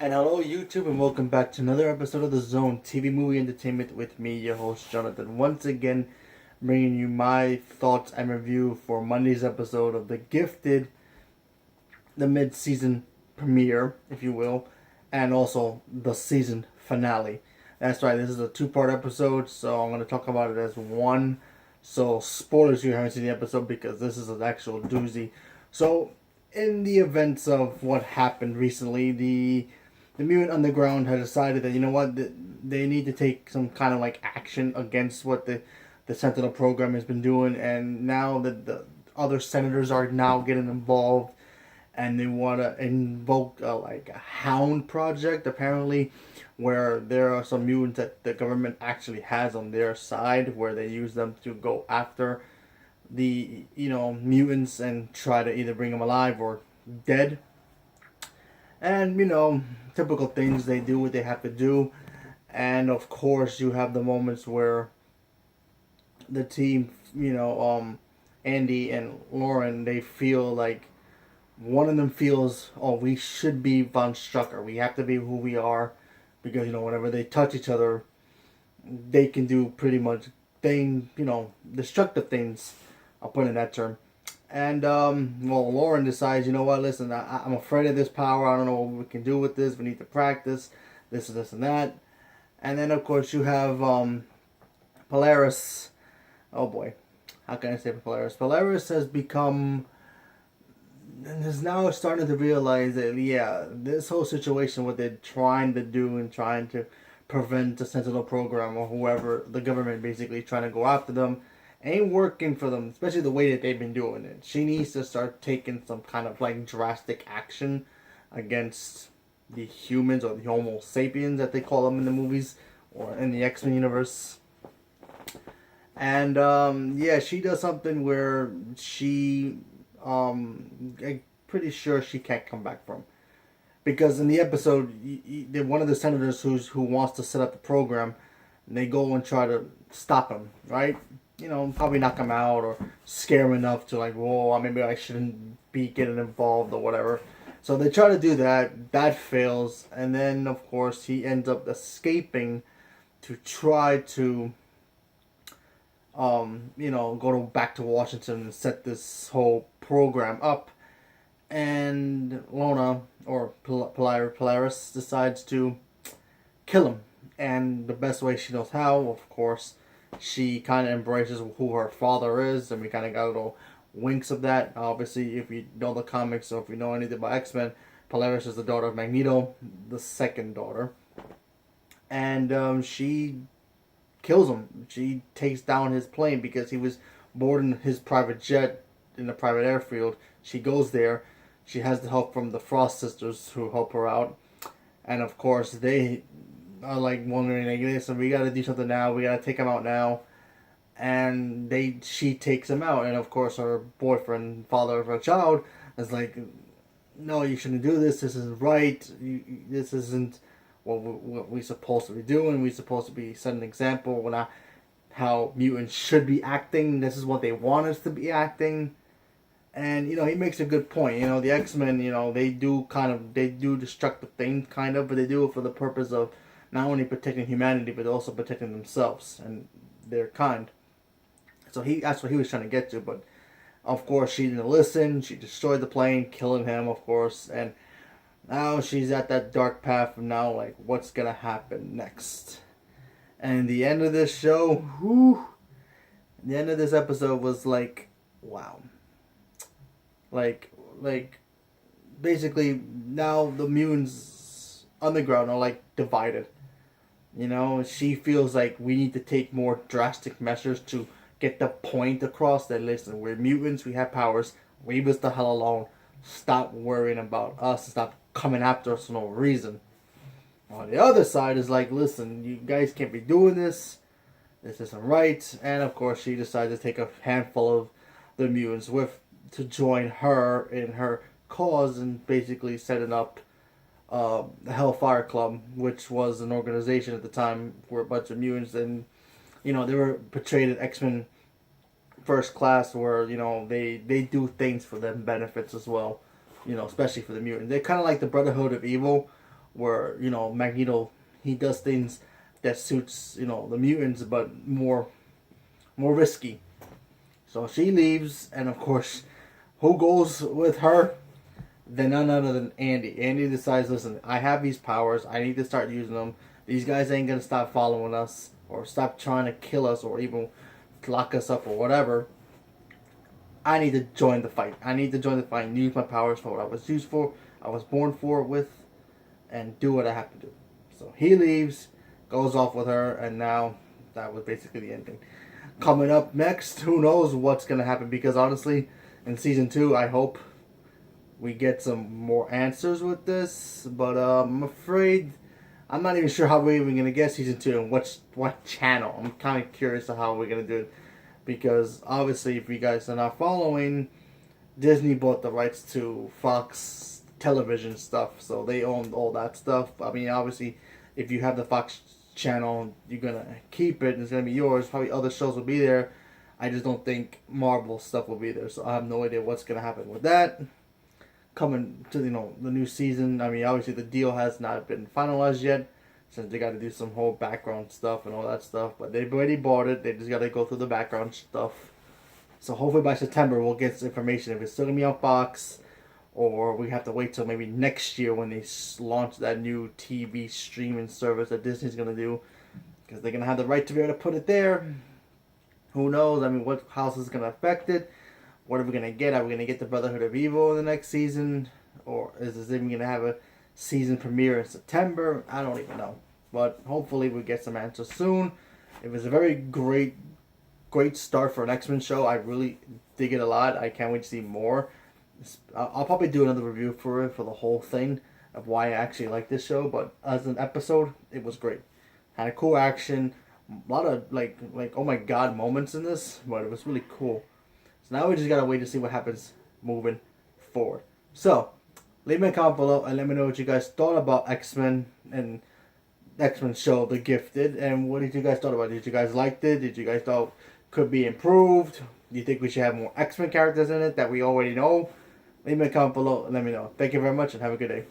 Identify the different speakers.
Speaker 1: And hello, YouTube, and welcome back to another episode of The Zone TV Movie Entertainment with me, your host, Jonathan. Once again, bringing you my thoughts and review for Monday's episode of The Gifted, the mid-season premiere, if you will, and also the season finale. That's right, this is a two-part episode, so I'm going to talk about it as one. So, spoilers if you haven't seen the episode because this is an actual doozy. So, in the events of what happened recently, the Mutant Underground had decided that, you know what, they need to take some kind of like action against what the Sentinel program has been doing, and now that the other senators are now getting involved, and they want to invoke like a hound project apparently, where there are some mutants that the government actually has on their side, where they use them to go after the mutants and try to either bring them alive or dead. And typical things, they do what they have to do. And of course you have the moments where the team, Andy and Lauren, they feel like one of them feels, oh, we should be Von Strucker, we have to be who we are, because whenever they touch each other, they can do pretty much destructive things, I'll put in that term. And Lauren decides, you know what, listen, I'm afraid of this power. I don't know what we can do with this. We need to practice this and this and that. And then, of course, you have Polaris. Oh boy, how can I say Polaris? Polaris has become, and is now starting to realize that, yeah, this whole situation, what they're trying to do and trying to prevent the Sentinel program or whoever, the government basically trying to go after them, ain't working for them, especially the way that they've been doing it. She needs to start taking some kind of like drastic action against the humans, or the Homo sapiens that they call them in the movies or in the X-Men universe. And yeah, she does something where I'm pretty sure she can't come back from. Because in the episode, one of the senators who wants to set up the program, they go and try to stop him, right? Probably knock him out or scare him enough to like, whoa, maybe I shouldn't be getting involved or whatever. So they try to do that. That fails. And then, of course, he ends up escaping to try to, go back to Washington and set this whole program up. And Lona, or Polaris, decides to kill him. And the best way she knows how, of course, she kind of embraces who her father is, and we kind of got little winks of that. Obviously, if you know the comics, or if you know anything about X-Men, Polaris is the daughter of Magneto, the second daughter. And she kills him. She takes down his plane because he was boarding his private jet in a private airfield. She goes there. She has the help from the Frost sisters who help her out. And of course, they are like wondering, like, listen, we gotta do something now. We gotta take him out now. And she takes him out. And of course, her boyfriend, father of her child, is like, no, you shouldn't do this. This isn't right. This isn't what we're supposed to be doing. We're supposed to be setting an example. We're not how mutants should be acting. This is what they want us to be acting. And he makes a good point. The X-Men, they do destructive things, kind of, but they do it for the purpose of not only protecting humanity, but also protecting themselves and their kind. So that's what he was trying to get to. But of course, she didn't listen. She destroyed the plane, killing him, of course. And now she's at that dark path of now, like, what's gonna happen next? And the end of this show, the end of this episode was like, wow. Like, basically, now the mutants underground are like divided. She feels like we need to take more drastic measures to get the point across that, listen, we're mutants, we have powers, leave us the hell alone. Stop worrying about us and stop coming after us for no reason. On the other side is like, listen, you guys can't be doing this. This isn't right. And of course, she decides to take a handful of the mutants to join her in her cause, and basically setting up the Hellfire Club, which was an organization at the time for a bunch of mutants, and they were portrayed in X-Men First Class, where they do things for them benefits as well, especially for the mutants. They're kind of like the Brotherhood of Evil, where Magneto, he does things that suits the mutants, but more risky. So she leaves, and of course, who goes with her? Then none other than Andy. Andy decides, listen, I have these powers. I need to start using them. These guys ain't gonna stop following us or stop trying to kill us or even lock us up or whatever. I need to join the fight. I need to join the fight and use my powers for what I was used for, I was born for with, and do what I have to do. So he leaves, goes off with her, and now that was basically the ending. Coming up next, who knows what's going to happen, because honestly, in season 2, I hope we get some more answers with this, but I'm afraid I'm not even sure how we're even going to get season 2 and what channel. I'm kind of curious of how we're going to do it, because obviously if you guys are not following, Disney bought the rights to Fox television stuff, so they own all that stuff. I mean, obviously, if you have the Fox channel, you're gonna keep it, and it's gonna be yours. Probably other shows will be there. I just don't think Marvel stuff will be there, so I have no idea what's gonna happen with that. Coming to the new season, I mean, obviously the deal has not been finalized yet, since they got to do some whole background stuff and all that stuff. But they've already bought it. They just got to go through the background stuff. So hopefully by September we'll get some information if it's still gonna be on Fox, or we have to wait till maybe next year when they launch that new TV streaming service that Disney's gonna do, because they're gonna have the right to be able to put it there. Who knows? I mean, what house is gonna affect it? What are we gonna get? Are we gonna get the Brotherhood of Evil in the next season, or is this even gonna have a season premiere in September? I don't even know, but hopefully we get some answers soon. It was a very great start for an X-Men show. I really dig it a lot. I can't wait to see more. I'll probably do another review for the whole thing of why I actually like this show. But as an episode, it was great. Had a cool action, a lot of like oh my god moments in this, but it was really cool. So now we just gotta wait to see what happens moving forward. So leave me a comment below and let me know what you guys thought about X-Men and X-Men show The Gifted, and what did you guys thought about it? Did you guys liked it? Did you guys thought could be improved? Do you think we should have more X-Men characters in it that we already know? Leave me a comment below and let me know. Thank you very much and have a good day.